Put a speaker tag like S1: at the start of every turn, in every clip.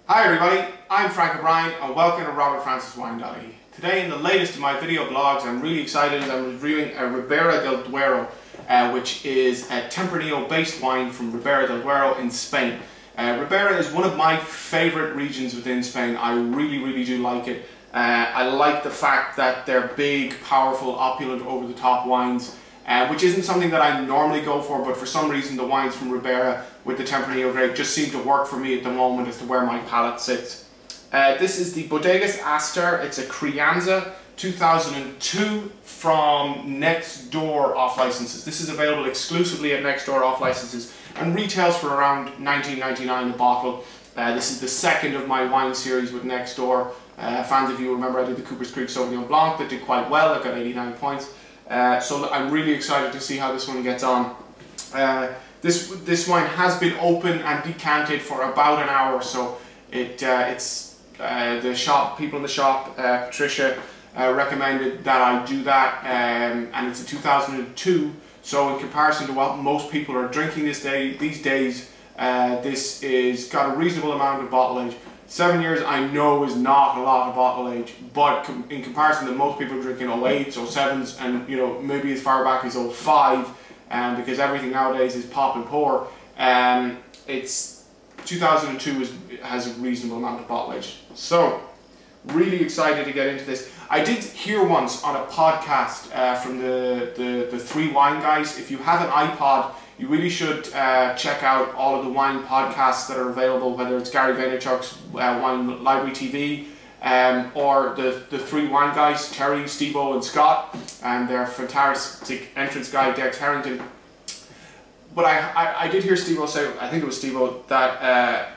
S1: Hi everybody, I'm Frank O'Brien and welcome to robertfranciswine.ie. Today in the latest of my video blogs, I'm really excited as I'm reviewing a Ribera del Duero, which is a Tempranillo based wine from Ribera del Duero in Spain. Ribera is one of my favourite regions within Spain. I really do like it. I like the fact that they're big, powerful, opulent, over-the-top wines, which isn't something that I normally go for, but for some reason the wines from Ribera with the Tempranillo grape just seem to work for me at the moment as to where my palate sits. This is the Bodegas Aster. It's a Crianza 2002 from Next Door off licenses. This is available exclusively at Next Door off licenses and retails for around $19.99 a bottle. This is the second of my wine series with Next Door. Fans of you remember I did the Cooper's Creek Sauvignon Blanc that did quite well. I got 89 points. So I'm really excited to see how this one gets on. This wine has been open and decanted for about an hour, so it's the shop, people in the shop, Patricia recommended that I do that, and it's a 2002. So in comparison to what most people are drinking these days, this is got a reasonable amount of bottle age. 7 years I know is not a lot of bottle age, but in comparison to most people drinking 08s, 07s, and you know, maybe as far back as 05, because everything nowadays is pop and pour, it's 2002 has a reasonable amount of bottle age. So really excited to get into this. I did hear once on a podcast from the three wine guys. If you have an iPod, you really should check out all of the wine podcasts that are available, whether it's Gary Vaynerchuk's Wine Library TV, or the three wine guys, Terry, Steve-O and Scott, and their fantastic entrance guy, Dex Harrington. But I did hear Steve-O say, I think it was Steve-O, that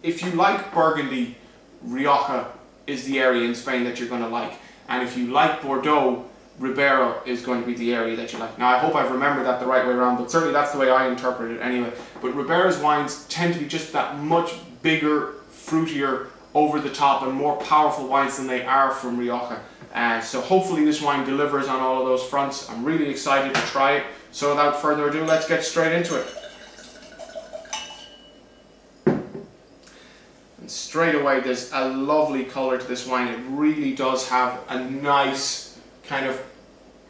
S1: if you like Burgundy, Rioja is the area in Spain that you're going to like. And if you like Bordeaux, Ribera is going to be the area that you like. Now I hope I've remembered that the right way around, but certainly that's the way I interpret it anyway. But Ribera's wines tend to be just that much bigger, fruitier, over the top and more powerful wines than they are from Rioja. So hopefully this wine delivers on all of those fronts. I'm really excited to try it. So without further ado, let's get straight into it. And straight away there's a lovely colour to this wine. It really does have a nice kind of,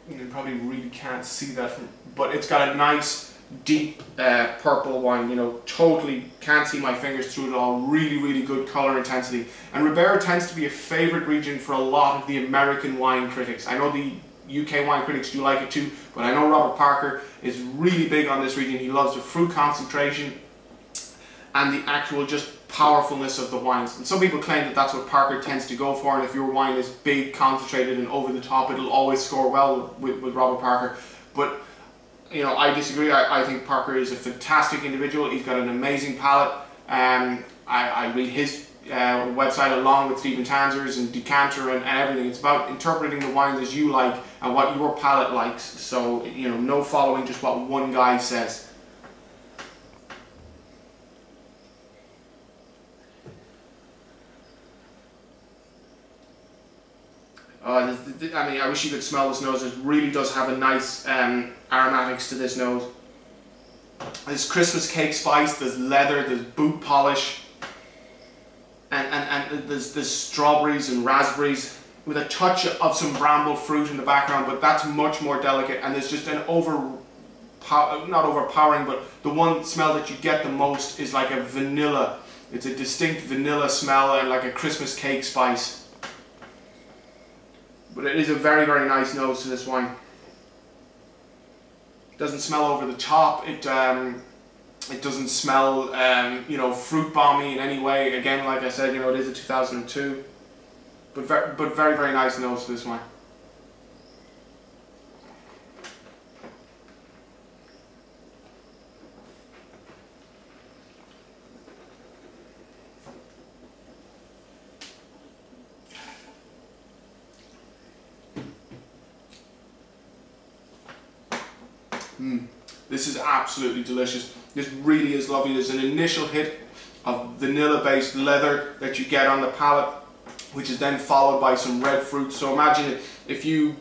S1: you probably really can't see that, but it's got a nice deep purple wine, you know, totally can't see my fingers through it all. Really good colour intensity. And Ribera tends to be a favourite region for a lot of the American wine critics. I know the UK wine critics do like it too, but I know Robert Parker is really big on this region. He loves the fruit concentration and the actual just powerfulness of the wines. And some people claim that that's what Parker tends to go for, and if your wine is big, concentrated and over the top, it'll always score well with Robert Parker. But you know, I disagree. I think Parker is a fantastic individual. He's got an amazing palate. I read his website along with Stephen Tanzer's and Decanter and everything. It's about interpreting the wines as you like and what your palate likes. So, you know, no following just what one guy says. I mean, I wish you could smell this nose. It really does have a nice aromatics to this nose. There's Christmas cake spice, there's leather, there's boot polish, and there's strawberries and raspberries with a touch of some bramble fruit in the background, but that's much more delicate. And there's just an not overpowering, but the one smell that you get the most is like a vanilla. It's a distinct vanilla smell and like a Christmas cake spice. But it is a very nice nose to this wine. It doesn't smell over the top. It doesn't smell you know, fruit bomby in any way. Again, like I said, you know, it is a 2002. But very nice nose to this wine. This is absolutely delicious. This really is lovely. There's an initial hit of vanilla-based leather that you get on the palate, which is then followed by some red fruit. So imagine if you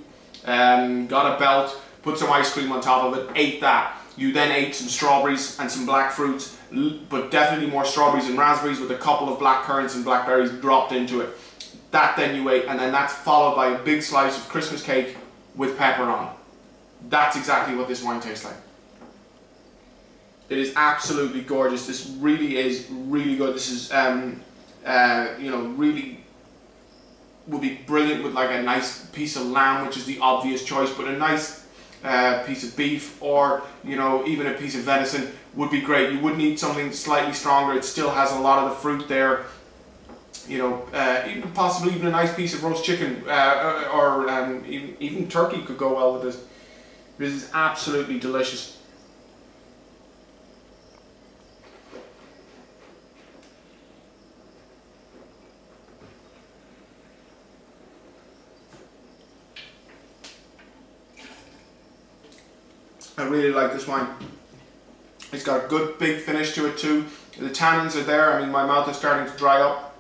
S1: got a belt, put some ice cream on top of it, ate that. You then ate some strawberries and some black fruits, but definitely more strawberries and raspberries with a couple of black currants and blackberries dropped into it. That then you ate, and then that's followed by a big slice of Christmas cake with pepper on. That's exactly what this wine tastes like. It is absolutely gorgeous. This really is really good. This is, you know, really would be brilliant with like a nice piece of lamb, which is the obvious choice, but a nice piece of beef, or you know, even a piece of venison would be great. You would need something slightly stronger. It still has a lot of the fruit there. You know, possibly even a nice piece of roast chicken, or even turkey could go well with this. This is absolutely delicious. I really like this wine. It's got a good big finish to it too. The tannins are there. I mean, my mouth is starting to dry up,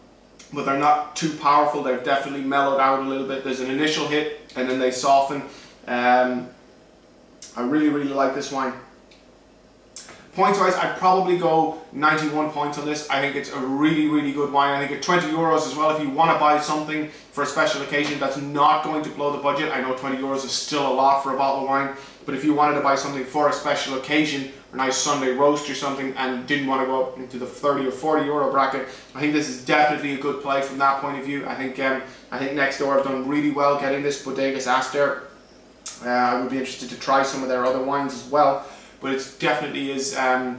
S1: but they're not too powerful. They've definitely mellowed out a little bit. There's an initial hit and then they soften. I really like this wine. Points wise, I'd probably go 91 points on this. I think it's a really good wine. I think at 20 euros as well, if you want to buy something for a special occasion that's not going to blow the budget. I know 20 euros is still a lot for a bottle of wine, but if you wanted to buy something for a special occasion, a nice Sunday roast or something, and didn't want to go up into the 30 or 40 euro bracket, I think this is definitely a good play from that point of view. I think Next Door have done really well getting this Bodegas Aster. I would be interested to try some of their other wines as well, but it definitely is a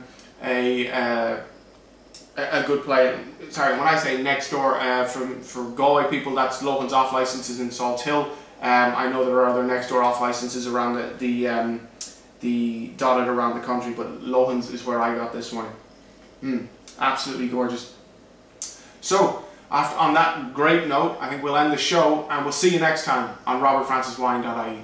S1: good play. Sorry, when I say Next Door, for Galway people, that's Lohan's off licenses in Salt Hill. I know there are other Next Door off licenses around the dotted around the country, but Lohan's is where I got this one. Absolutely gorgeous. So, on that great note, I think we'll end the show, and we'll see you next time on robertfranciswine.ie.